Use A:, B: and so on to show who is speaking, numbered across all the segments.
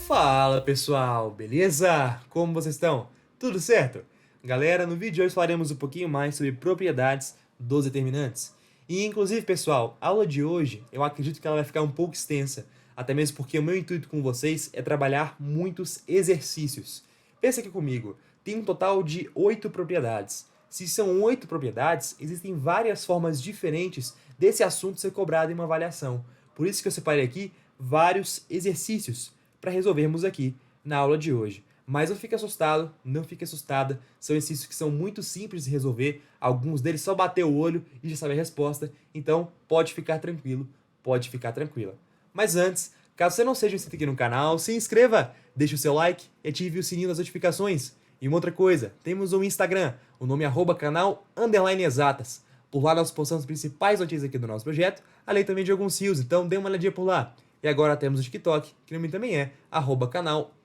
A: Fala pessoal, beleza? Como vocês estão? Tudo certo? Galera, no vídeo de hoje falaremos um pouquinho mais sobre propriedades dos determinantes. E inclusive pessoal, a aula de hoje eu acredito que ela vai ficar um pouco extensa, até mesmo porque o meu intuito com vocês é trabalhar muitos exercícios. Pensa aqui comigo, tem um total de 8 propriedades. Se são 8 propriedades, existem várias formas diferentes desse assunto ser cobrado em uma avaliação. Por isso que eu separei aqui vários exercícios para resolvermos aqui na aula de hoje. Mas não fique assustado, não fique assustada, são exercícios que são muito simples de resolver, alguns deles só bater o olho e já sabe a resposta, então pode ficar tranquilo, pode ficar tranquila. Mas antes, caso você não seja inscrito aqui no canal, se inscreva, deixe o seu like e ative o sininho das notificações. E uma outra coisa, temos um Instagram, o nome é @canal_exatas. Por lá nós postamos as principais notícias aqui do nosso projeto, além também de alguns rios, então dê uma olhadinha por lá. E agora temos o TikTok, que o nome também é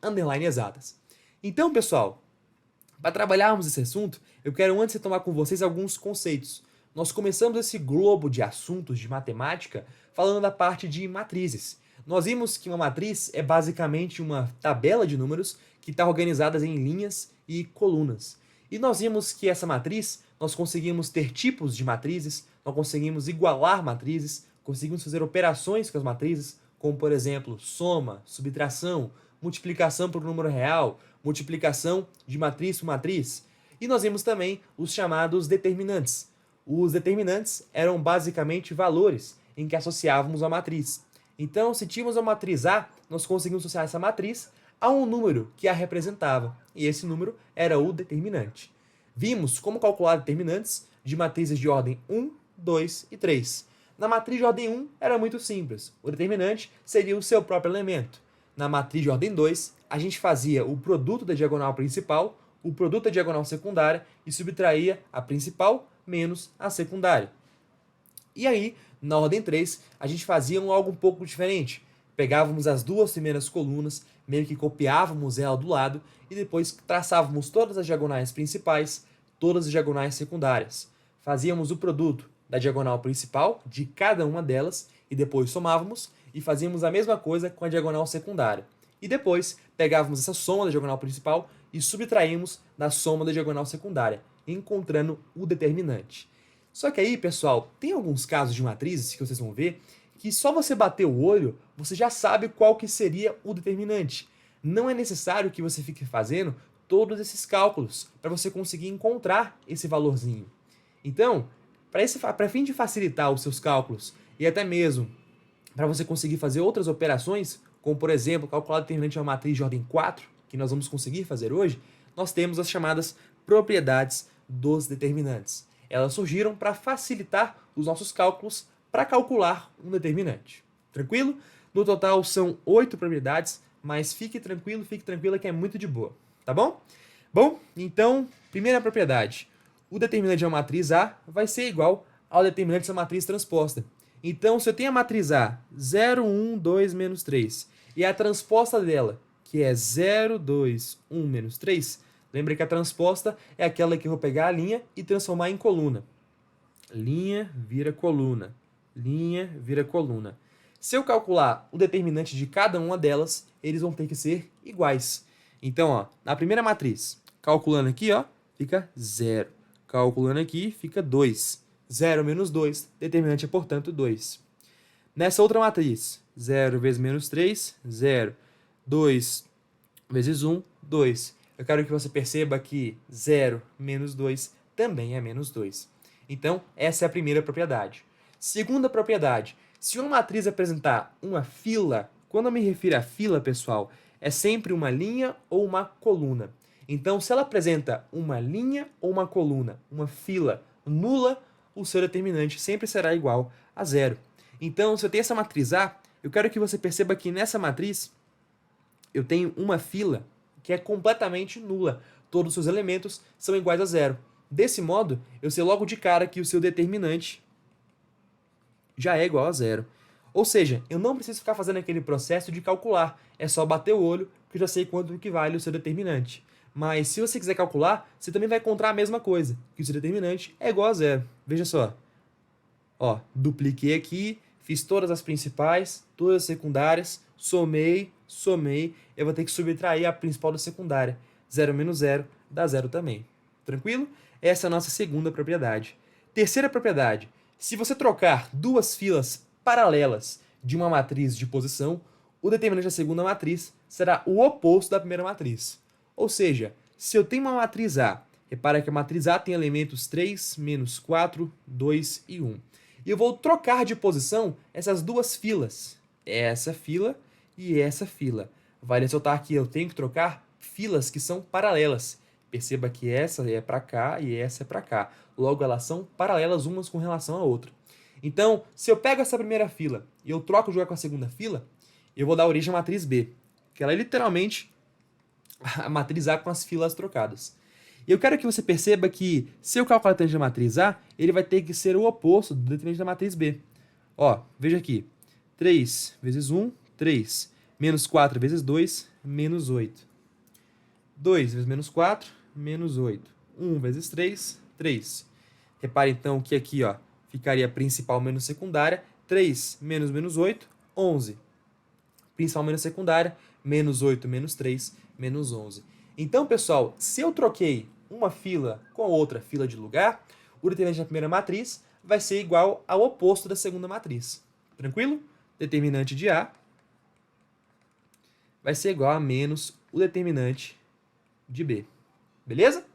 A: @canal_exatas. Então, pessoal, para trabalharmos esse assunto, eu quero antes retomar com vocês alguns conceitos. Nós começamos esse globo de assuntos de matemática falando da parte de matrizes. Nós vimos que uma matriz é basicamente uma tabela de números que está organizada em linhas e colunas. E nós vimos que essa matriz, nós conseguimos ter tipos de matrizes, nós conseguimos igualar matrizes, conseguimos fazer operações com as matrizes, como por exemplo, soma, subtração, multiplicação por um número real, multiplicação de matriz por matriz. E nós vimos também os chamados determinantes. Os determinantes eram basicamente valores em que associávamos a matriz. Então, se tínhamos a matriz A, nós conseguimos associar essa matriz a um número que a representava, e esse número era o determinante. Vimos como calcular determinantes de matrizes de ordem 1, 2 e 3. Na matriz de ordem 1 era muito simples, o determinante seria o seu próprio elemento. Na matriz de ordem 2, a gente fazia o produto da diagonal principal, o produto da diagonal secundária e subtraía a principal menos a secundária. E aí, na ordem 3, a gente fazia algo um pouco diferente. Pegávamos as duas primeiras colunas, meio que copiávamos ela do lado e depois traçávamos todas as diagonais principais, todas as diagonais secundárias. Fazíamos o produto da diagonal principal de cada uma delas e depois somávamos e fazíamos a mesma coisa com a diagonal secundária. E depois pegávamos essa soma da diagonal principal e subtraímos da soma da diagonal secundária, encontrando o determinante. Só que aí, pessoal, tem alguns casos de matrizes que vocês vão ver que só você bater o olho, você já sabe qual que seria o determinante. Não é necessário que você fique fazendo todos esses cálculos para você conseguir encontrar esse valorzinho. Então, para fim de facilitar os seus cálculos e até mesmo para você conseguir fazer outras operações, como por exemplo, calcular o determinante de uma matriz de ordem 4, que nós vamos conseguir fazer hoje, nós temos as chamadas propriedades dos determinantes. Elas surgiram para facilitar os nossos cálculos para calcular um determinante. Tranquilo? No total são 8 propriedades, mas fique tranquila que é muito de boa, tá bom? Bom, então, primeira propriedade. O determinante de uma matriz A vai ser igual ao determinante dessa matriz transposta. Então, se eu tenho a matriz A 0, 1, 2, menos 3, e a transposta dela, que é 0, 2, 1, menos 3, lembra que a transposta é aquela que eu vou pegar a linha e transformar em coluna. Linha vira coluna. Linha vira coluna. Se eu calcular o determinante de cada uma delas, eles vão ter que ser iguais. Então, ó, na primeira matriz, calculando aqui, ó, fica 0. Calculando aqui, fica 2. 0 menos 2, determinante é, portanto, 2. Nessa outra matriz, 0 vezes menos 3, 0. 2 vezes 1, 2. Eu quero que você perceba que 0 menos 2 também é menos 2. Então, essa é a primeira propriedade. Segunda propriedade. Se uma matriz apresentar uma fila, quando eu me refiro a fila, pessoal, é sempre uma linha ou uma coluna. Então, se ela apresenta uma linha ou uma coluna, uma fila nula, o seu determinante sempre será igual a 0. Então, se eu tenho essa matriz A, eu quero que você perceba que nessa matriz eu tenho uma fila que é completamente nula. Todos os seus elementos são iguais a 0. Desse modo, eu sei logo de cara que o seu determinante já é igual a 0. Ou seja, eu não preciso ficar fazendo aquele processo de calcular. É só bater o olho que eu já sei quanto que vale o seu determinante. Mas se você quiser calcular, você também vai encontrar a mesma coisa, que o seu determinante é igual a 0. Veja só. Ó, dupliquei aqui, fiz todas as principais, todas as secundárias, somei, somei, eu vou ter que subtrair a principal da secundária. 0 menos 0 dá 0 também. Tranquilo? Essa é a nossa segunda propriedade. Terceira propriedade. Se você trocar duas filas paralelas de uma matriz de posição, o determinante da segunda matriz será o oposto da primeira matriz. Ou seja, se eu tenho uma matriz A, repara que a matriz A tem elementos 3, menos 4, 2 e 1. E eu vou trocar de posição essas duas filas. Essa fila e essa fila. Vale ressaltar que eu tenho que trocar filas que são paralelas. Perceba que essa é para cá e essa é para cá. Logo, elas são paralelas umas com relação à outra. Então, se eu pego essa primeira fila e eu troco o jogo com a segunda fila, eu vou dar origem à matriz B, que ela é literalmente a matriz A com as filas trocadas. E eu quero que você perceba que, se eu calcular o determinante da matriz A, ele vai ter que ser o oposto do determinante da matriz B. Ó, veja aqui. 3 vezes 1, 3. Menos 4 vezes 2, menos 8. 2 vezes menos 4, menos 8. 1 vezes 3, 3. Repare então que aqui, ó, ficaria principal menos secundária. 3 menos menos 8, 11. Principal menos secundária, menos 8 menos 3, menos 11. Então, pessoal, se eu troquei uma fila com outra fila de lugar, o determinante da primeira matriz vai ser igual ao oposto da segunda matriz. Tranquilo? Determinante de A vai ser igual a menos o determinante de B. Beleza?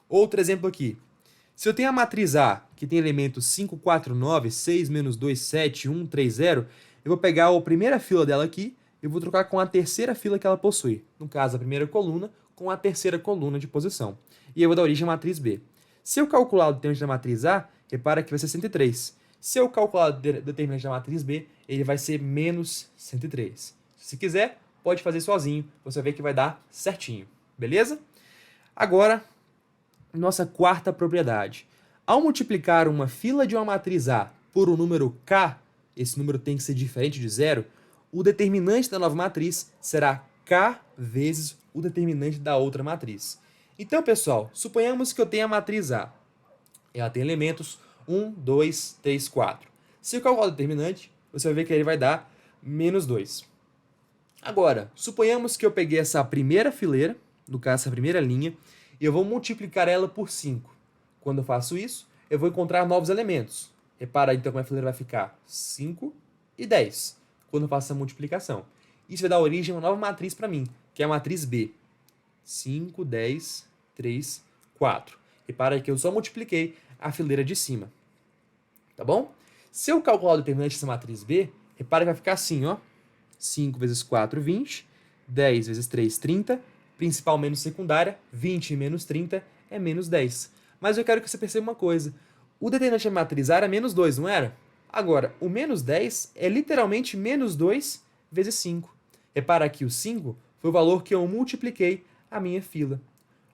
A: Outro exemplo aqui. Se eu tenho a matriz A, que tem elementos 5, 4, 9, 6, menos 2, 7, 1, 3, 0, eu vou pegar a primeira fila dela aqui e vou trocar com a terceira fila que ela possui. No caso, a primeira coluna com a terceira coluna de posição. E eu vou dar origem à matriz B. Se eu calcular o determinante da matriz A, repara que vai ser 103. Se eu calcular o determinante da matriz B, ele vai ser menos 103. Se quiser, pode fazer sozinho, você vai ver que vai dar certinho. Beleza? Agora, nossa quarta propriedade. Ao multiplicar uma fila de uma matriz A por um número K, esse número tem que ser diferente de zero, o determinante da nova matriz será K vezes o determinante da outra matriz. Então, pessoal, suponhamos que eu tenha a matriz A. Ela tem elementos 1, 2, 3, 4. Se eu calcular o determinante, você vai ver que ele vai dar menos 2. Agora, suponhamos que eu peguei essa primeira fileira, no caso, essa primeira linha, e eu vou multiplicar ela por 5. Quando eu faço isso, eu vou encontrar novos elementos. Repara então como a fileira vai ficar 5 e 10, quando eu faço essa multiplicação. Isso vai dar origem a uma nova matriz para mim, que é a matriz B. 5, 10, 3, 4. Repara que eu só multipliquei a fileira de cima. Tá bom? Se eu calcular o determinante dessa matriz B, repara que vai ficar assim, ó. 5 vezes 4, 20. 10 vezes 3, 30. Principal menos secundária, 20 menos 30 é menos 10. Mas eu quero que você perceba uma coisa. O determinante da matriz A era menos 2, não era? Agora, o menos 10 é literalmente menos 2 vezes 5. Repara que o 5 foi o valor que eu multipliquei a minha fila.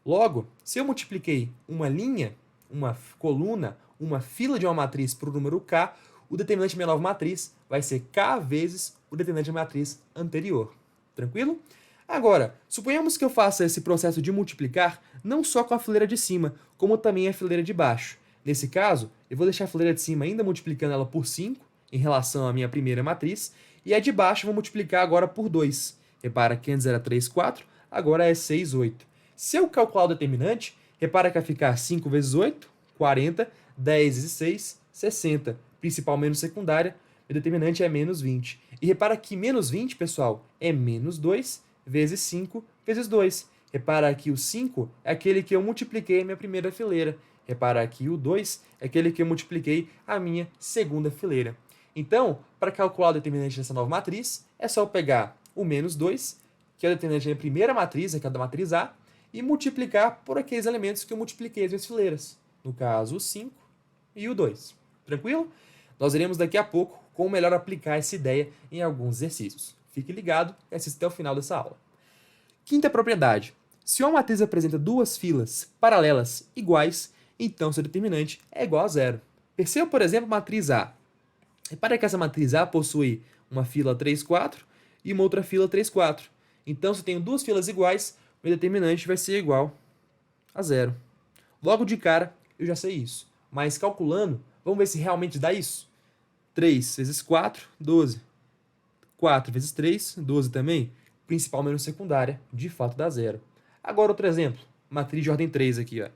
A: Logo, se eu multipliquei uma linha, uma coluna, uma fila de uma matriz por um número K, o determinante da minha nova matriz vai ser K vezes o determinante da matriz anterior. Tranquilo? Agora, suponhamos que eu faça esse processo de multiplicar não só com a fileira de cima, como também a fileira de baixo. Nesse caso, eu vou deixar a fileira de cima ainda multiplicando ela por 5, em relação à minha primeira matriz, e a de baixo eu vou multiplicar agora por 2. Repara que antes era 3, 4, agora é 6, 8. Se eu calcular o determinante, repara que vai ficar 5 vezes 8, 40, 10 vezes 6, 60. Principal menos secundária, o determinante é menos 20. E repara que menos 20, pessoal, é menos 2 vezes 5 vezes 2. Repara que o 5 é aquele que eu multipliquei a minha primeira fileira. Repara que o 2 é aquele que eu multipliquei a minha segunda fileira. Então, para calcular o determinante dessa nova matriz, é só eu pegar o menos 2, que é o determinante da minha primeira matriz, que é a da matriz A, e multiplicar por aqueles elementos que eu multipliquei as minhas fileiras. No caso, o 5 e o 2. Tranquilo? Nós iremos daqui a pouco como melhor aplicar essa ideia em alguns exercícios. Fique ligado e assista até o final dessa aula. Quinta propriedade. Se uma matriz apresenta duas filas paralelas iguais, então seu determinante é igual a zero. Perceba, por exemplo, a matriz A. Repare que essa matriz A possui uma fila 3, 4 e uma outra fila 3, 4. Então, se eu tenho duas filas iguais, meu determinante vai ser igual a zero. Logo de cara, eu já sei isso. Mas calculando, vamos ver se realmente dá isso. 3 vezes 4, 12. 4 vezes 3, 12 também. principal menos secundária, de fato dá zero. Agora outro exemplo, matriz de ordem 3 aqui, ó.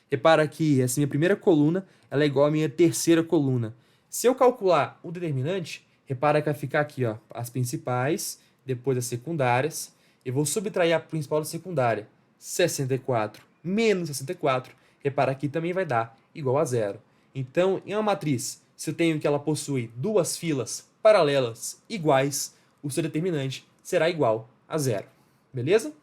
A: Repara que essa minha primeira coluna ela é igual à minha terceira coluna. Se eu calcular o determinante, repara que vai ficar aqui, ó, as principais, depois as secundárias. Eu vou subtrair a principal da secundária, 64 menos 64. Repara que também vai dar igual a zero. Então, em uma matriz, se eu tenho que ela possui duas filas paralelas iguais, o seu determinante será igual a zero. Beleza?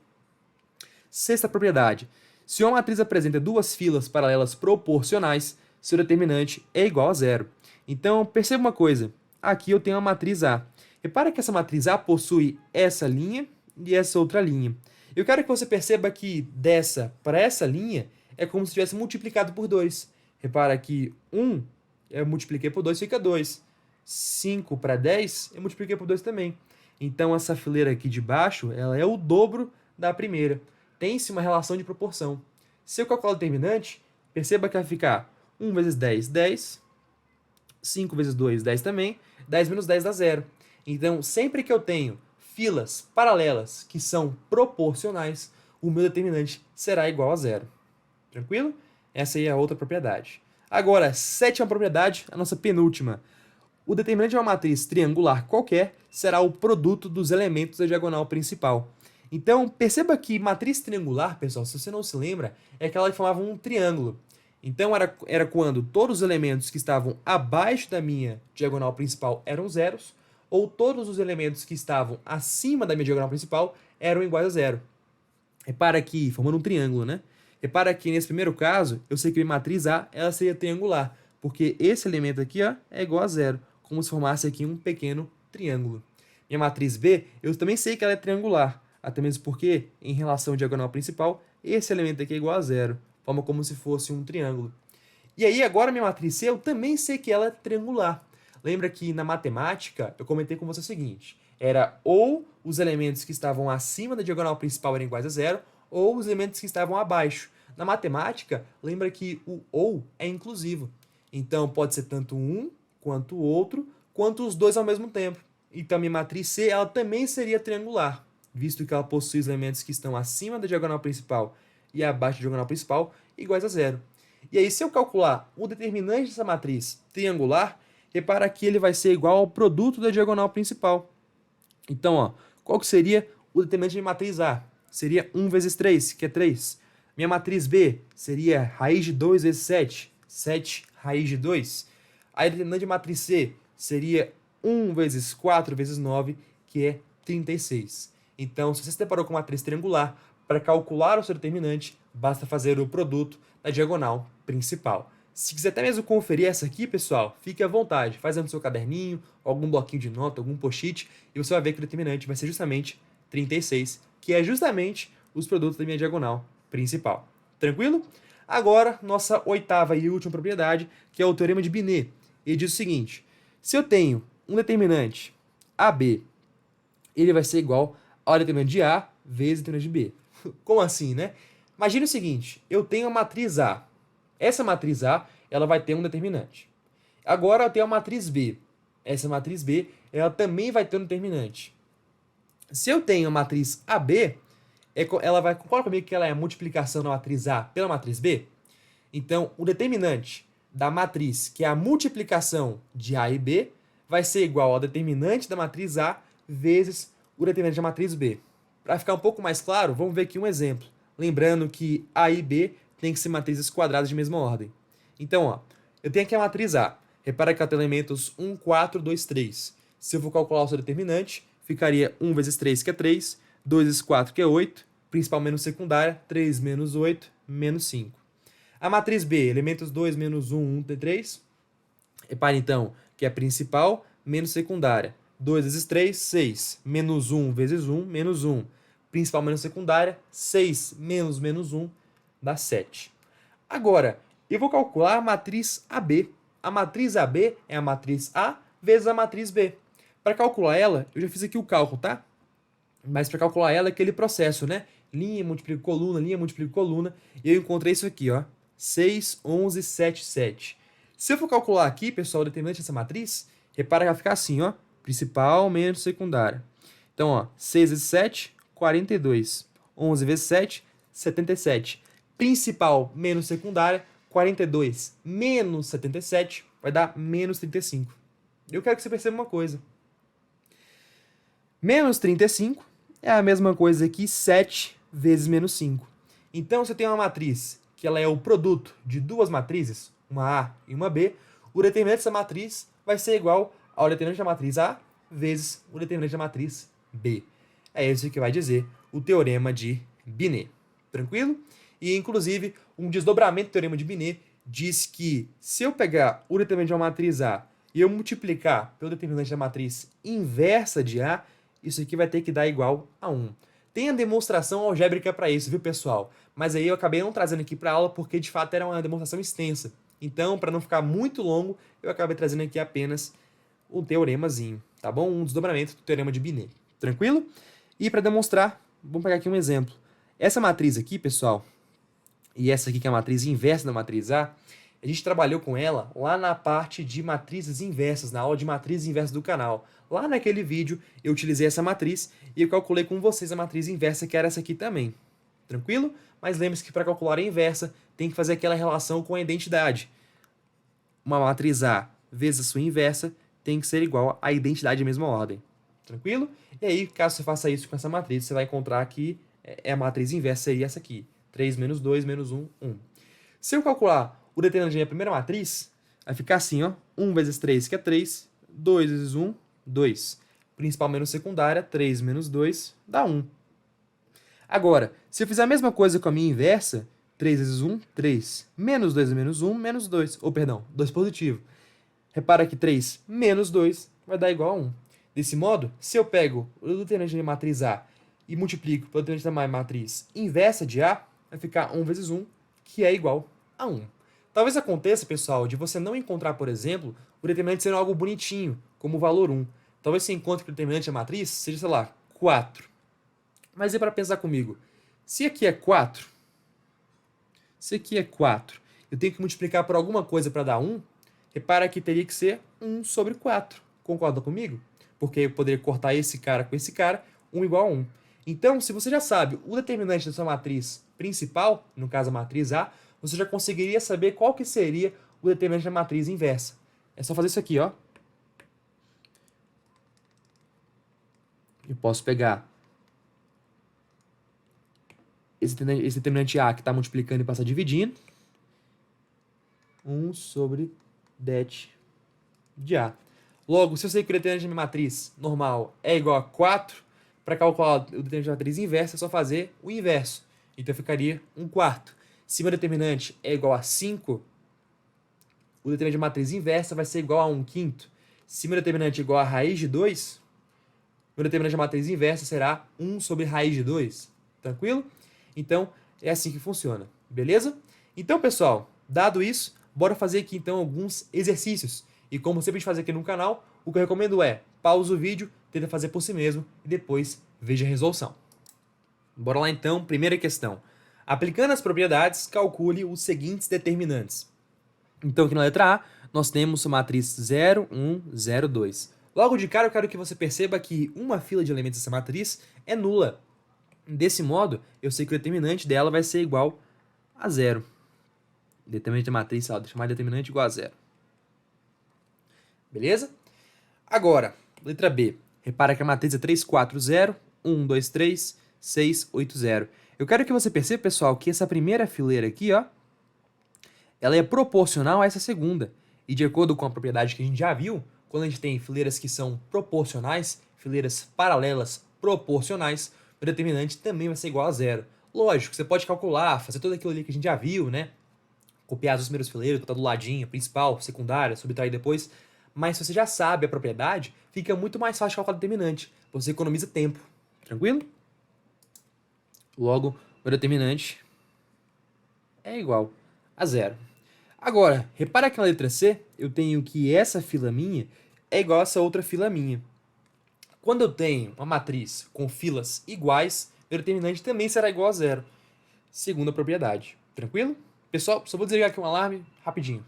A: Sexta propriedade. Se uma matriz apresenta duas filas paralelas proporcionais, seu determinante é igual a zero. Então, perceba uma coisa. Aqui eu tenho a matriz A. Repara que essa matriz A possui essa linha e essa outra linha. Eu quero que você perceba que dessa para essa linha é como se tivesse multiplicado por 2. Repara que 1 eu multipliquei por 2, fica 2. 5 para 10 eu multipliquei por 2 também. Então, essa fileira aqui de baixo ela é o dobro da primeira. Tem-se uma relação de proporção. Se eu calcular o determinante, perceba que vai ficar 1 vezes 10, 10. 5 vezes 2, 10 também. 10 menos 10 dá 0. Então, sempre que eu tenho filas paralelas que são proporcionais, o meu determinante será igual a zero. Tranquilo? Essa aí é a outra propriedade. Agora, sétima propriedade, a nossa penúltima. O determinante de uma matriz triangular qualquer será o produto dos elementos da diagonal principal. Então, perceba que matriz triangular, pessoal, se você não se lembra, é aquela que formava um triângulo. Então, era quando todos os elementos que estavam abaixo da minha diagonal principal eram zeros, ou todos os elementos que estavam acima da minha diagonal principal eram iguais a zero. Repara aqui, formando um triângulo, né? Repara que nesse primeiro caso, eu sei que minha matriz A ela seria triangular, porque esse elemento aqui ó, é igual a zero, como se formasse aqui um pequeno triângulo. Minha matriz B, eu também sei que ela é triangular, até mesmo porque, em relação à diagonal principal, esse elemento aqui é igual a zero, forma como se fosse um triângulo. E aí, agora minha matriz C, eu também sei que ela é triangular. Lembra que na matemática, eu comentei com você o seguinte, era ou os elementos que estavam acima da diagonal principal eram iguais a zero, ou os elementos que estavam abaixo. Na matemática, lembra que o ou é inclusivo. Então, pode ser tanto um, quanto o outro, quanto os dois ao mesmo tempo. Então, a minha matriz C, ela também seria triangular, visto que ela possui os elementos que estão acima da diagonal principal e abaixo da diagonal principal iguais a zero. E aí, se eu calcular o determinante dessa matriz triangular, repara que ele vai ser igual ao produto da diagonal principal. Então, ó, qual que seria o determinante de matriz A? Seria 1 vezes 3, que é 3. Minha matriz B seria raiz de 2 vezes 7, 7 raiz de 2. A determinante de matriz C seria 1 vezes 4 vezes 9, que é 36. Então, se você se deparou com uma matriz triangular, para calcular o seu determinante, basta fazer o produto da diagonal principal. Se quiser até mesmo conferir essa aqui, pessoal, fique à vontade. Faz no seu caderninho, algum bloquinho de nota, algum post-it, e você vai ver que o determinante vai ser justamente 36, que é justamente os produtos da minha diagonal principal. Tranquilo? Agora, nossa oitava e última propriedade, que é o teorema de Binet. Ele diz o seguinte, se eu tenho um determinante AB, ele vai ser igual ao determinante de A vezes o determinante de B. Como assim, né? Imagine o seguinte, eu tenho a matriz A. Essa matriz A, ela vai ter um determinante. Agora eu tenho a matriz B. Essa matriz B, ela também vai ter um determinante. Se eu tenho a matriz AB, ela vai, concorda comigo que ela é a multiplicação da matriz A pela matriz B? Então, o determinante da matriz, que é a multiplicação de A e B, vai ser igual ao determinante da matriz A vezes o determinante da matriz B. Para ficar um pouco mais claro, vamos ver aqui um exemplo. Lembrando que A e B tem que ser matrizes quadradas de mesma ordem. Então, ó, eu tenho aqui a matriz A. Repara que ela tem elementos 1, 4, 2, 3. Se eu for calcular o seu determinante, ficaria 1 vezes 3, que é 3, 2 vezes 4, que é 8, principal menos secundária, 3 menos 8, menos 5. A matriz B, elementos 2 menos 1, 1 tem 3. Repare então que é principal menos secundária. 2 vezes 3, 6. Menos 1 vezes 1, menos 1. Principal menos secundária, 6 menos menos 1, dá 7. Agora, eu vou calcular a matriz AB. A matriz AB é a matriz A vezes a matriz B. Para calcular ela, eu já fiz aqui o cálculo, tá? Mas para calcular ela é aquele processo, né? Linha multiplica coluna, linha multiplica coluna. E eu encontrei isso aqui, ó. 6, 11, 7, 7. Se eu for calcular aqui, pessoal, o determinante dessa matriz, repara que vai ficar assim, ó. Principal menos secundária. Então, ó, 6 vezes 7, 42. 11 vezes 7, 77. Principal menos secundária, 42 menos 77 vai dar menos 35. Eu quero que você perceba uma coisa. Menos 35 é a mesma coisa que 7 vezes menos 5. Então, se eu tenho uma matriz que ela é o produto de duas matrizes, uma A e uma B, o determinante dessa matriz vai ser igual ao determinante da matriz A vezes o determinante da matriz B. É isso que vai dizer o teorema de Binet. Tranquilo? E, inclusive, um desdobramento do teorema de Binet diz que se eu pegar o determinante de uma matriz A e eu multiplicar pelo determinante da matriz inversa de A, isso aqui vai ter que dar igual a 1. Tem a demonstração algébrica para isso, viu, pessoal? Mas aí eu acabei não trazendo aqui para aula porque, de fato, era uma demonstração extensa. Então, para não ficar muito longo, eu acabei trazendo aqui apenas um teoremazinho, tá bom? Um desdobramento do teorema de Binet. Tranquilo? E para demonstrar, vamos pegar aqui um exemplo. Essa matriz aqui, pessoal, e essa aqui que é a matriz inversa da matriz A gente trabalhou com ela lá na parte de matrizes inversas, na aula de matrizes inversas do canal. Lá naquele vídeo eu utilizei essa matriz e eu calculei com vocês a matriz inversa, que era essa aqui também. Tranquilo? Mas lembre-se que para calcular a inversa tem que fazer aquela relação com a identidade. Uma matriz A vezes a sua inversa tem que ser igual à identidade da mesma ordem. Tranquilo? E aí, caso você faça isso com essa matriz, você vai encontrar que a matriz inversa seria essa aqui. 3 menos 2 menos 1, 1. Se eu calcular o determinante da minha primeira matriz, vai ficar assim, ó. 1 vezes 3, que é 3. 2 vezes 1, 2. Principal menos secundária, 3 menos 2, dá 1. Agora, se eu fizer a mesma coisa com a minha inversa, 3 vezes 1, 3. Menos 2 menos 1, menos 2. Ou, perdão, 2 positivo. Repara que 3 menos 2 vai dar igual a 1. Desse modo, se eu pego o determinante da matriz A e multiplico pelo determinante da matriz inversa de A, vai ficar 1 vezes 1, que é igual a 1. Talvez aconteça, pessoal, de você não encontrar, por exemplo, o determinante sendo algo bonitinho, como o valor 1. Talvez você encontre que o determinante da matriz seja, sei lá, 4. Mas é para pensar comigo. Se aqui é 4, eu tenho que multiplicar por alguma coisa para dar 1, repara que teria que ser 1 sobre 4. Concorda comigo? Porque eu poderia cortar esse cara com esse cara, 1 igual a 1. Então, se você já sabe o determinante da sua matriz principal, no caso a matriz A, você já conseguiria saber qual que seria o determinante da matriz inversa. É só fazer isso aqui, ó. Eu posso pegar esse determinante A que está multiplicando e passar dividindo. 1 sobre det de A. Logo, se eu sei que o determinante da minha matriz normal é igual a 4, para calcular o determinante da matriz inversa é só fazer o inverso. Então ficaria 1/4. Se meu determinante é igual a 5, o determinante de matriz inversa vai ser igual a 1/5. Se meu determinante é igual a raiz de 2, meu determinante de matriz inversa será 1 sobre raiz de 2. Tranquilo? Então, é assim que funciona. Beleza? Então, pessoal, dado isso, bora fazer aqui então alguns exercícios. E como sempre a gente faz aqui no canal, o que eu recomendo é pausa o vídeo, tenta fazer por si mesmo e depois veja a resolução. Bora lá então, primeira questão. Aplicando as propriedades, calcule os seguintes determinantes. Então, aqui na letra A, nós temos a matriz 0, 1, 0, 2. Logo de cara, eu quero que você perceba que uma fila de elementos dessa matriz é nula. Desse modo, eu sei que o determinante dela vai ser igual a 0. Determinante da matriz, deixa eu chamar de determinante igual a 0. Beleza? Agora, letra B. Repara que a matriz é 3, 4, 0, 1, 2, 3, 6, 8, 0. Eu quero que você perceba, pessoal, que essa primeira fileira aqui, ó, ela é proporcional a essa segunda. E de acordo com a propriedade que a gente já viu, quando a gente tem fileiras que são proporcionais, fileiras paralelas proporcionais, o determinante também vai ser igual a 0. Lógico, você pode calcular, fazer tudo aquilo ali que a gente já viu, né? Copiar os primeiros fileiros, botar do ladinho, principal, secundária, subtrair depois. Mas se você já sabe a propriedade, fica muito mais fácil calcular o determinante. Você economiza tempo. Tranquilo? Logo, o determinante é igual a 0. Agora, repara que na letra C, eu tenho que essa fila minha é igual a essa outra fila minha. Quando eu tenho uma matriz com filas iguais, meu determinante também será igual a 0. Segunda propriedade. Tranquilo? Pessoal, só vou desligar aqui um alarme rapidinho.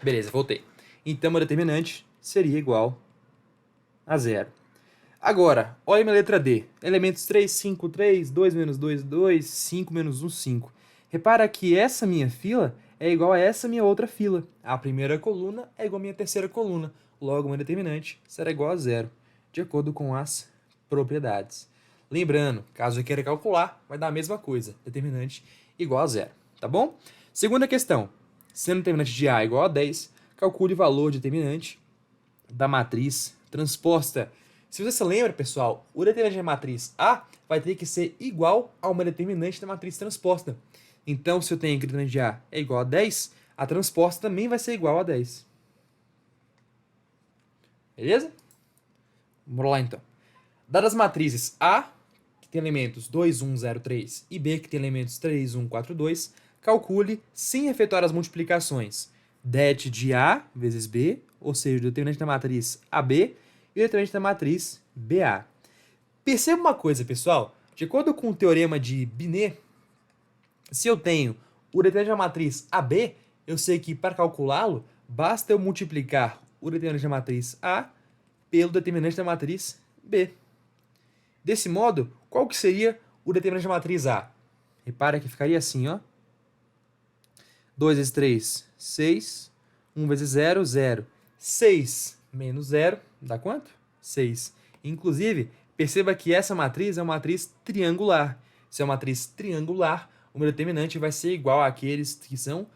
A: Beleza, voltei. Então, meu determinante seria igual a 0. Agora, olha minha letra D. Elementos 3, 5, 3, 2 menos 2, 2, 5 menos 1, 5. Repara que essa minha fila é igual a essa minha outra fila. A primeira coluna é igual a minha terceira coluna. Logo, meu determinante será igual a zero, de acordo com as propriedades. Lembrando, caso eu queira calcular, vai dar a mesma coisa. Determinante igual a zero, tá bom? Segunda questão. Sendo o determinante de A igual a 10, calcule o valor de determinante da matriz transposta. Se você se lembra, pessoal, o determinante da matriz A vai ter que ser igual ao meu determinante da matriz transposta. Então, se eu tenho que o determinante de A é igual a 10, a transposta também vai ser igual a 10. Beleza? Vamos lá, então. Dadas as matrizes A, que tem elementos 2, 1, 0, 3, e B, que tem elementos 3, 1, 4, 2, calcule, sem efetuar as multiplicações, det de A vezes B, ou seja, o determinante da matriz AB, e o determinante da matriz BA. Perceba uma coisa, pessoal. De acordo com o teorema de Binet, se eu tenho o determinante da matriz AB, eu sei que para calculá-lo, basta eu multiplicar o determinante da matriz A pelo determinante da matriz B. Desse modo, qual que seria o determinante da matriz A? Repara que ficaria assim, ó. 2 vezes 3, 6. 1 vezes 0, 0. 6 menos 0 dá quanto? 6. Inclusive, perceba que essa matriz é uma matriz triangular. Se é uma matriz triangular, o meu determinante vai ser igual àqueles que são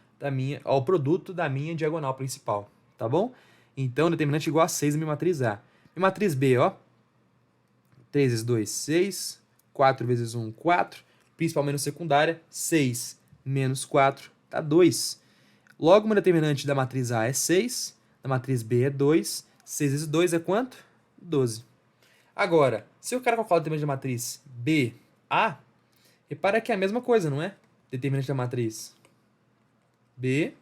A: ao produto da minha diagonal principal, tá bom? Então, determinante igual a 6 na minha matriz A. Minha matriz B, ó. 3 vezes 2, 6. 4 vezes 1, 4. Principal menos secundária, 6 menos 4 dá 2. Logo, meu determinante da matriz A é 6, da matriz B é 2. 6 vezes 2 é quanto? 12. Agora, se eu quero calcular o determinante da matriz BA, repara que é a mesma coisa, não é? Determinante da matriz B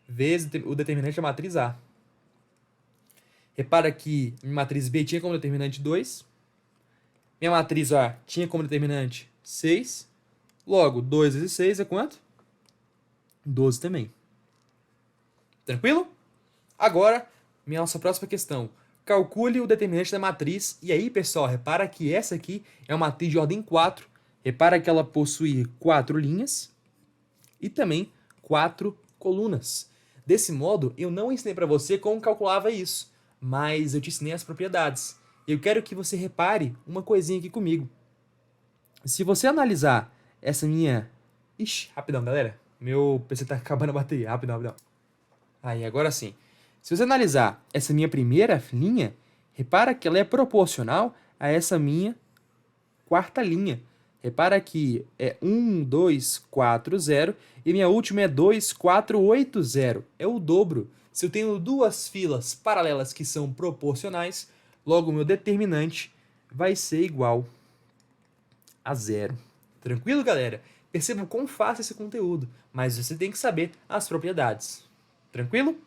A: vezes o determinante da matriz A. Repara que minha matriz B tinha como determinante 2. Minha matriz A tinha como determinante 6. Logo, 2 vezes 6 é quanto? 12 também. Tranquilo? Agora, nossa próxima questão. Calcule o determinante da matriz. E aí, pessoal, repara que essa aqui é uma matriz de ordem 4. Repara que ela possui 4 linhas e também 4 colunas. Desse modo, eu não ensinei para você como calculava isso, mas eu te ensinei as propriedades. Eu quero que você repare uma coisinha aqui comigo. Se você analisar essa minha... Ixi, rapidão, galera. Meu PC tá acabando a bateria. Rapidão, rapidão. Aí, agora sim. Se você analisar essa minha primeira linha, repara que ela é proporcional a essa minha quarta linha. Repara que é 1, 2, 4, 0 e minha última é 2, 4, 8, 0. É o dobro. Se eu tenho duas filas paralelas que são proporcionais, logo o meu determinante vai ser igual a 0. Tranquilo, galera? Perceba quão fácil esse conteúdo, mas você tem que saber as propriedades. Tranquilo?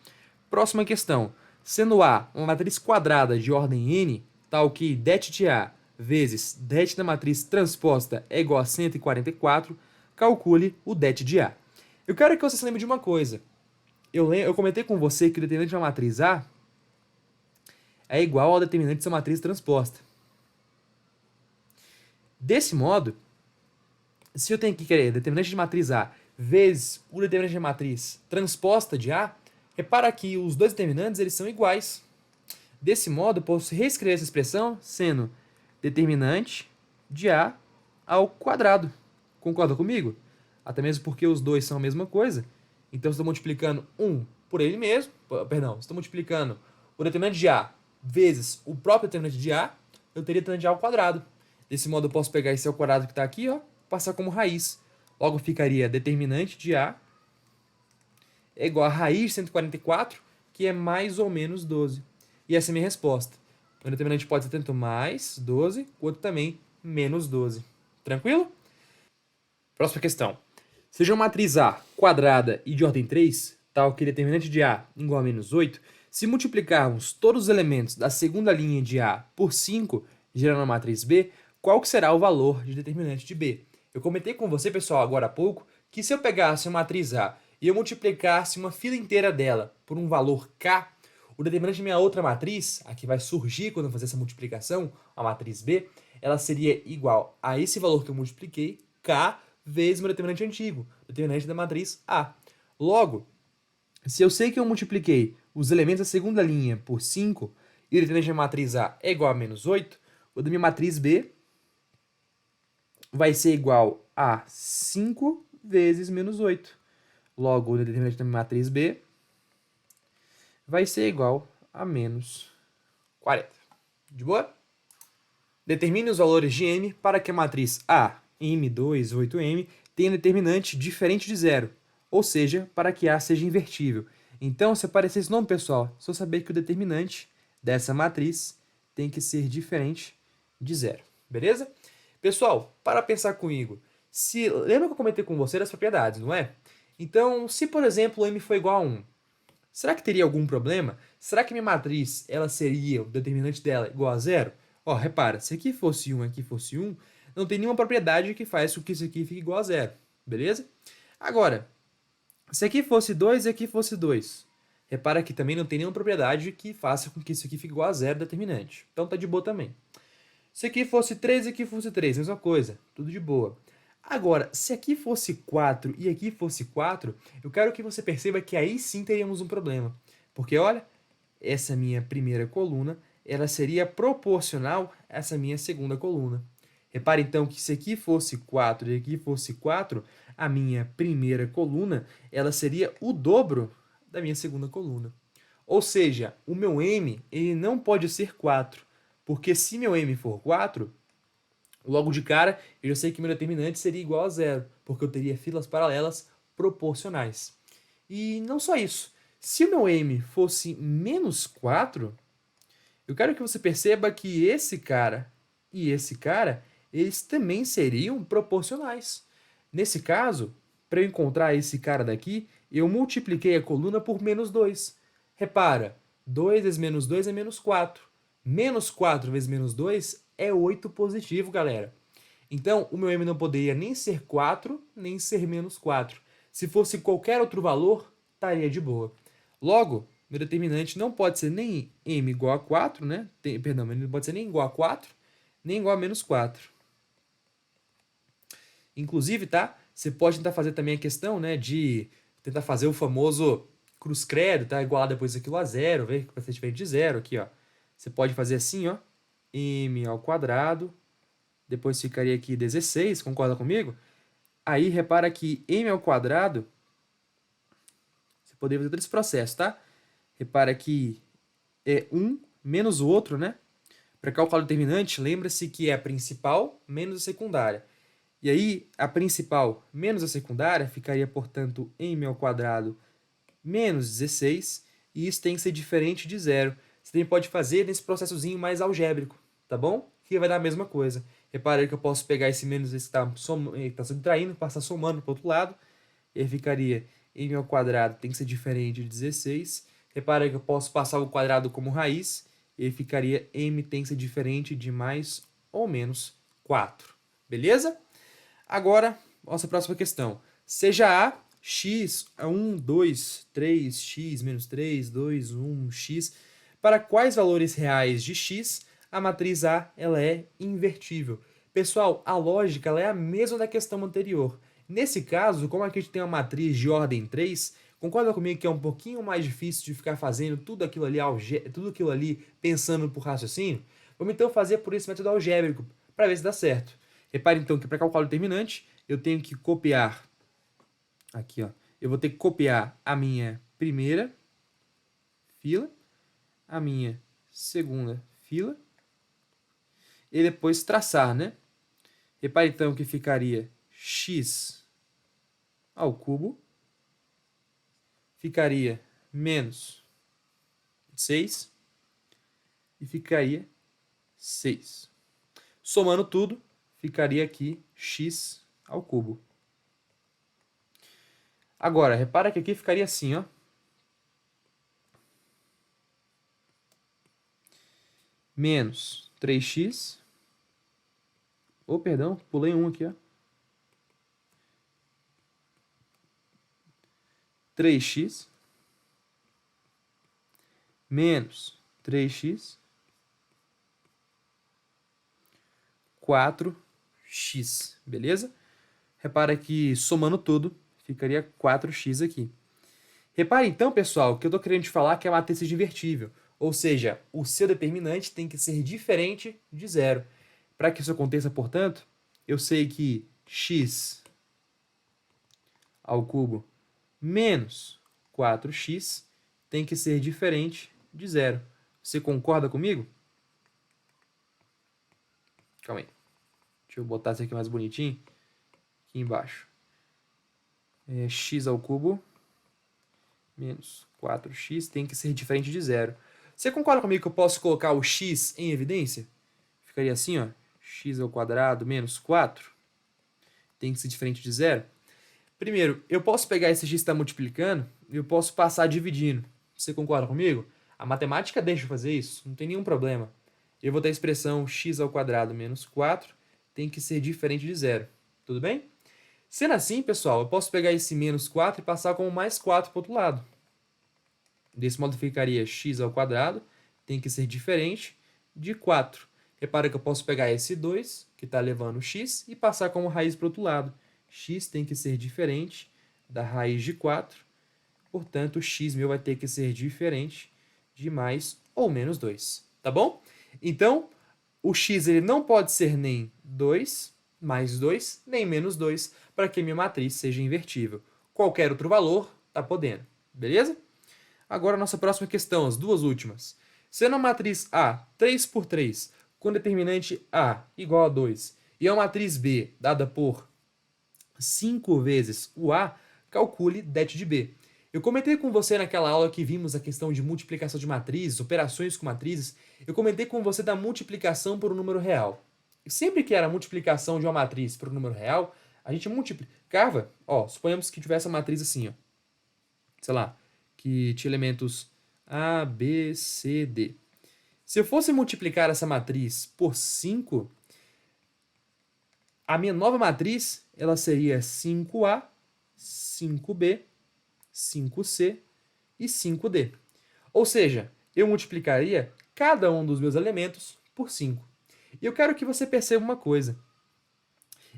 A: Próxima questão. Sendo A uma matriz quadrada de ordem n, tal que det de A vezes det da matriz transposta é igual a 144, calcule o det de A. Eu quero que você se lembre de uma coisa. Eu comentei com você que o determinante de uma matriz A é igual ao determinante de sua matriz transposta. Desse modo, se eu tenho que querer determinante de matriz A vezes o determinante de matriz transposta de A, repara que os dois determinantes eles são iguais. Desse modo, eu posso reescrever essa expressão sendo determinante de A ao quadrado. Concorda comigo? Até mesmo porque os dois são a mesma coisa. Então, estou multiplicando um por ele mesmo. Perdão, estou multiplicando o determinante de A vezes o próprio determinante de A, eu teria determinante de A ao quadrado. Desse modo, eu posso pegar esse ao quadrado que está aqui, ó, passar como raiz. Logo, ficaria determinante de A é igual a raiz de 144, que é mais ou menos 12. E essa é a minha resposta. O determinante pode ser tanto mais 12, quanto também menos 12. Tranquilo? Próxima questão. Seja uma matriz A quadrada e de ordem 3, tal que determinante de A igual a menos 8, se multiplicarmos todos os elementos da segunda linha de A por 5, gerando a matriz B, qual que será o valor de determinante de B? Eu comentei com você, pessoal, agora há pouco, que se eu pegasse uma matriz A e eu multiplicasse uma fila inteira dela por um valor K, O determinante da minha outra matriz, a que vai surgir quando eu fazer essa multiplicação, a matriz B, ela seria igual a esse valor que eu multipliquei, K, vezes meu determinante antigo, determinante da matriz A. Logo, se eu sei que eu multipliquei os elementos da segunda linha por 5 e o determinante da matriz A é igual a menos 8, o da minha matriz B vai ser igual a 5 vezes menos 8. Logo, o determinante da minha matriz B vai ser igual a menos 40. De boa? Determine os valores de m para que a matriz A, m2, 8m, tenha determinante diferente de zero, ou seja, para que A seja invertível. Então, se aparecer esse nome, pessoal, só saber que o determinante dessa matriz tem que ser diferente de zero. Beleza? Pessoal, para pensar comigo, lembra que eu comentei com você das propriedades, não é? Então, se por exemplo m for igual a 1, será que teria algum problema? Será que minha matriz ela seria, o determinante dela, igual a zero? Ó, repara, se aqui fosse 1 aqui fosse 1, não tem nenhuma propriedade que faz com que isso aqui fique igual a zero, beleza? Agora, se aqui fosse 2 e aqui fosse 2, repara que também não tem nenhuma propriedade que faça com que isso aqui fique igual a zero determinante. Então tá de boa também. Se aqui fosse 3 e aqui fosse 3, mesma coisa, tudo de boa. Agora, se aqui fosse 4 e aqui fosse 4, eu quero que você perceba que aí sim teríamos um problema. Porque, olha, essa minha primeira coluna, ela seria proporcional a essa minha segunda coluna. Repare, então, que se aqui fosse 4 e aqui fosse 4, a minha primeira coluna, ela seria o dobro da minha segunda coluna. Ou seja, o meu m ele não pode ser 4. Porque se meu m for 4, logo de cara, eu já sei que meu determinante seria igual a zero, porque eu teria filas paralelas proporcionais. E não só isso. Se o meu m fosse menos 4, eu quero que você perceba que esse cara e esse cara, eles também seriam proporcionais. Nesse caso, para eu encontrar esse cara daqui, eu multipliquei a coluna por menos 2. Repara, 2 vezes menos 2 é menos 4. Menos 4 vezes menos 2 é 8 positivo, galera. Então, o meu m não poderia nem ser 4, nem ser menos 4. Se fosse qualquer outro valor, estaria de boa. Logo, meu determinante não pode ser nem m igual a 4, né? Perdão, ele não pode ser nem igual a 4, nem igual a menos 4. Inclusive, tá? Você pode tentar fazer também a questão, né, de tentar fazer o famoso cruz credo, tá? Igualar depois aquilo a zero, ver que vai ser diferente de zero aqui, ó. Você pode fazer assim, ó, m ao quadrado, depois ficaria aqui 16, concorda comigo? Aí, repara que m ao quadrado, você poderia fazer todo esse processo, tá? Repara que é 1 menos o outro, né? Para calcular o determinante, lembra-se que é a principal menos a secundária. E aí, a principal menos a secundária ficaria, portanto, m ao quadrado menos 16, e isso tem que ser diferente de zero. Você também pode fazer nesse processozinho mais algébrico, tá bom? Que vai dar a mesma coisa. Repara aí que eu posso pegar esse menos esse que está subtraindo, passar somando para o outro lado, e aí ficaria m ao quadrado tem que ser diferente de 16. Repara aí que eu posso passar o quadrado como raiz, e aí ficaria m tem que ser diferente de mais ou menos 4. Beleza? Agora, nossa próxima questão. Seja A, x, 1, 2, 3, x, menos 3, 2, 1, x. Para quais valores reais de x a matriz A ela é invertível? Pessoal, a lógica ela é a mesma da questão anterior. Nesse caso, como aqui a gente tem uma matriz de ordem 3, concorda comigo que é um pouquinho mais difícil de ficar fazendo tudo aquilo ali pensando por raciocínio? Vamos então fazer por esse método algébrico, para ver se dá certo. Repare então que para calcular o determinante, eu tenho que copiar, aqui ó, eu vou ter que copiar a minha primeira fila, a minha segunda fila, e depois traçar, né? Repare então que ficaria x ao cubo, ficaria menos 6 e ficaria 6. Somando tudo, ficaria aqui x ao cubo. Agora, repara que aqui ficaria assim, ó. Menos 3x. Oh, perdão, pulei um aqui, ó. 3x menos 3x, 4x, beleza? Repara que somando tudo, ficaria 4x aqui. Repare então, pessoal, que eu estou querendo te falar que a matriz seja invertível, ou seja, o seu determinante tem que ser diferente de zero. Para que isso aconteça, portanto, eu sei que x ao cubo menos 4x tem que ser diferente de zero. Você concorda comigo? Calma aí. Deixa eu botar isso aqui mais bonitinho. Aqui embaixo. X ao cubo menos 4x tem que ser diferente de zero. Você concorda comigo que eu posso colocar o x em evidência? Ficaria assim, ó. X ao quadrado menos 4 tem que ser diferente de zero. Primeiro, eu posso pegar esse x que está multiplicando e eu posso passar dividindo. Você concorda comigo? A matemática deixa eu fazer isso, não tem nenhum problema. Eu vou ter a expressão x ao quadrado menos 4 tem que ser diferente de zero. Tudo bem? Sendo assim, pessoal, eu posso pegar esse menos 4 e passar como mais 4 para o outro lado. Desse modo ficaria x ao quadrado tem que ser diferente de 4. Repara que eu posso pegar esse 2, que está levando x, e passar como raiz para o outro lado. X tem que ser diferente da raiz de 4. Portanto, o x meu vai ter que ser diferente de mais ou menos 2. Tá bom? Então, o x ele não pode ser nem 2 mais 2, nem menos 2, para que a minha matriz seja invertível. Qualquer outro valor está podendo. Beleza? Agora, a nossa próxima questão, as duas últimas. Sendo a matriz A 3 por 3, com determinante A igual a 2, e a matriz B dada por 5 vezes o A, calcule det de B. Eu comentei com você naquela aula que vimos a questão de multiplicação de matrizes, operações com matrizes, eu comentei com você da multiplicação por um número real. E sempre que era multiplicação de uma matriz por um número real, a gente multiplicava, ó, suponhamos que tivesse uma matriz assim, ó, sei lá, que tinha elementos A, B, C, D. Se eu fosse multiplicar essa matriz por 5, a minha nova matriz ela seria 5A, 5B, 5C e 5D. Ou seja, eu multiplicaria cada um dos meus elementos por 5. E eu quero que você perceba uma coisa.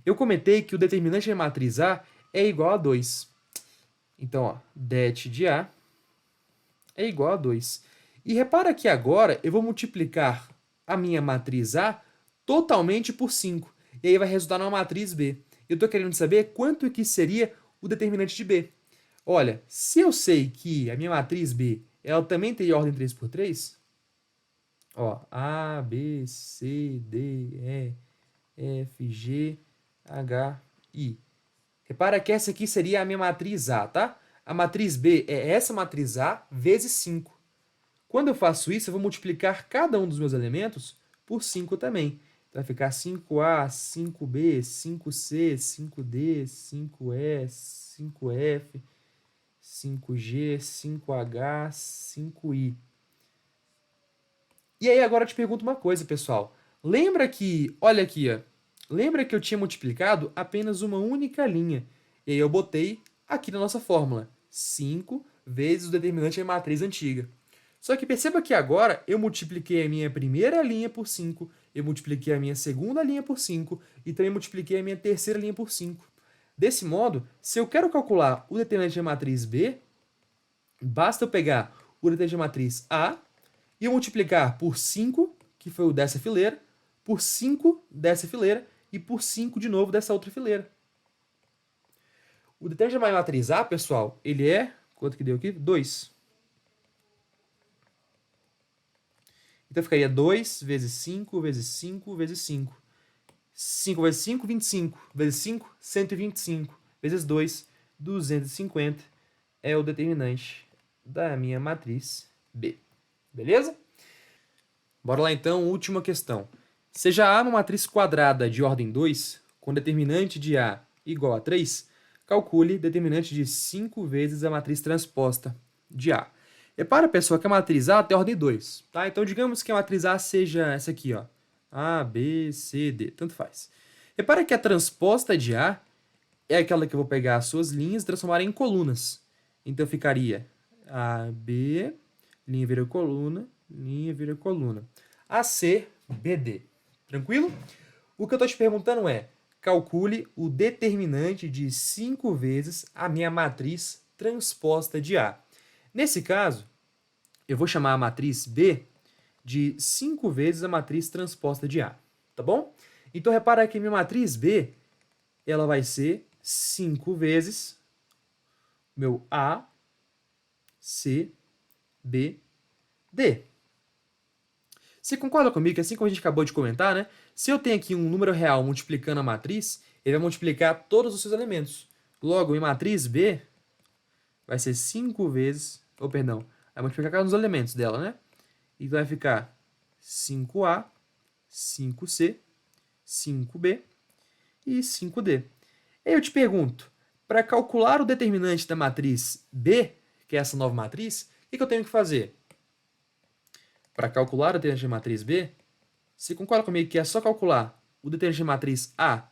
A: Eu comentei que o determinante da matriz A é igual a 2. Então, ó, det de A é igual a 2. E repara que agora eu vou multiplicar a minha matriz A totalmente por 5. E aí vai resultar numa matriz B. Eu estou querendo saber quanto que seria o determinante de B. Olha, se eu sei que a minha matriz B ela também tem ordem 3 por 3, ó, A, B, C, D, E, F, G, H, I. Repara que essa aqui seria a minha matriz A, tá? A matriz B é essa matriz A vezes 5. Quando eu faço isso, eu vou multiplicar cada um dos meus elementos por 5 também. Então, vai ficar 5A, 5B, 5C, 5D, 5E, 5F, 5G, 5H, 5I. E aí, agora eu te pergunto uma coisa, pessoal. Lembra que, olha aqui, ó. Lembra que eu tinha multiplicado apenas uma única linha. E aí eu botei aqui na nossa fórmula. 5 vezes o determinante da matriz antiga. Só que perceba que agora eu multipliquei a minha primeira linha por 5, eu multipliquei a minha segunda linha por 5 e também multipliquei a minha terceira linha por 5. Desse modo, se eu quero calcular o determinante da matriz B, basta eu pegar o determinante da matriz A e eu multiplicar por 5, que foi o dessa fileira, por 5 dessa fileira e por 5 de novo dessa outra fileira. O determinante da matriz A, pessoal, ele é, quanto que deu aqui? 2. Então ficaria 2 vezes 5 vezes 5 vezes 5. 5 vezes 5, 25. Vezes 5, 125. Vezes 2, 250. É o determinante da minha matriz B. Beleza? Bora lá então, última questão. Seja A uma matriz quadrada de ordem 2, com determinante de A igual a 3, calcule determinante de 5 vezes a matriz transposta de A. Repara, pessoal, que a matriz A tem ordem 2, tá? Então, digamos que a matriz A seja essa aqui, ó. A, B, C, D, tanto faz. Repara que a transposta de A é aquela que eu vou pegar as suas linhas e transformar em colunas. Então, ficaria A, B, linha vira coluna, linha vira coluna. AC, BD. Tranquilo? O que eu estou te perguntando é, calcule o determinante de 5 vezes a minha matriz transposta de A. Nesse caso, eu vou chamar a matriz B de 5 vezes a matriz transposta de A, tá bom? Então, repara que a minha matriz B, ela vai ser 5 vezes meu A, C, B, D. Você concorda comigo que assim como a gente acabou de comentar, né? Se eu tenho aqui um número real multiplicando a matriz, ele vai multiplicar todos os seus elementos. Logo, em matriz B, vai ser 5 vezes... Ou, perdão, vai multiplicar cada um dos elementos dela, né? Então vai ficar 5A, 5C, 5B e 5D. Aí eu te pergunto, para calcular o determinante da matriz B, que é essa nova matriz, o que eu tenho que fazer? Para calcular o determinante da matriz B, você concorda comigo que é só calcular o determinante da matriz A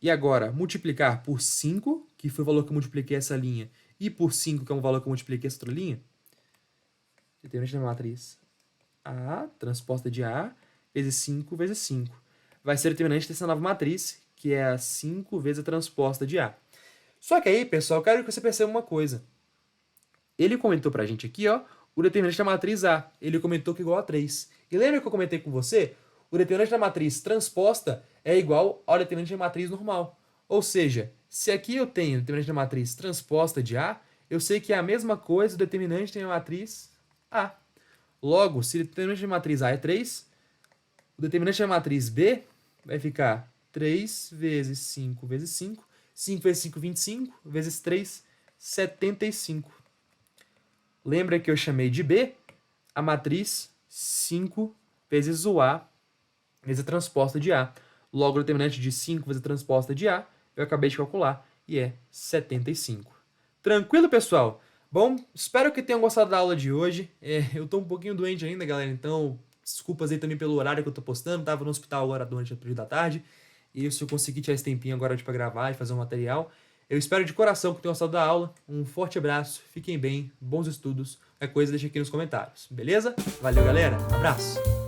A: e agora multiplicar por 5, que foi o valor que eu multipliquei essa linha, e por 5, que é o valor que eu multipliquei essa outra linha? Determinante da matriz A, transposta de A, vezes 5 vezes 5. Vai ser o determinante dessa nova matriz, que é a 5 vezes a transposta de A. Só que aí, pessoal, eu quero que você perceba uma coisa. Ele comentou pra gente aqui, ó, o determinante da matriz A. Ele comentou que é igual a 3. E lembra que eu comentei com você? O determinante da matriz transposta é igual ao determinante da matriz normal. Ou seja, se aqui eu tenho o determinante da matriz transposta de A, eu sei que é a mesma coisa do determinante da matriz A. Logo, se o determinante da matriz A é 3, o determinante da matriz B vai ficar 3 vezes 5 vezes 5. 5 vezes 5, 25, vezes 3, 75. Lembra que eu chamei de B a matriz 5 vezes o A vezes a transposta de A. Logo, o determinante de 5 vezes a transposta de A, eu acabei de calcular, e é 75. Tranquilo, pessoal? Bom, espero que tenham gostado da aula de hoje. Eu tô um pouquinho doente ainda, galera, então desculpas aí também pelo horário que eu tô postando. Tava no hospital agora durante o período da tarde. E se eu conseguir tirar esse tempinho agora para gravar e fazer um material. Eu espero de coração que tenham gostado da aula. Um forte abraço, fiquem bem, bons estudos. Qualquer coisa deixa aqui nos comentários, beleza? Valeu, galera, abraço!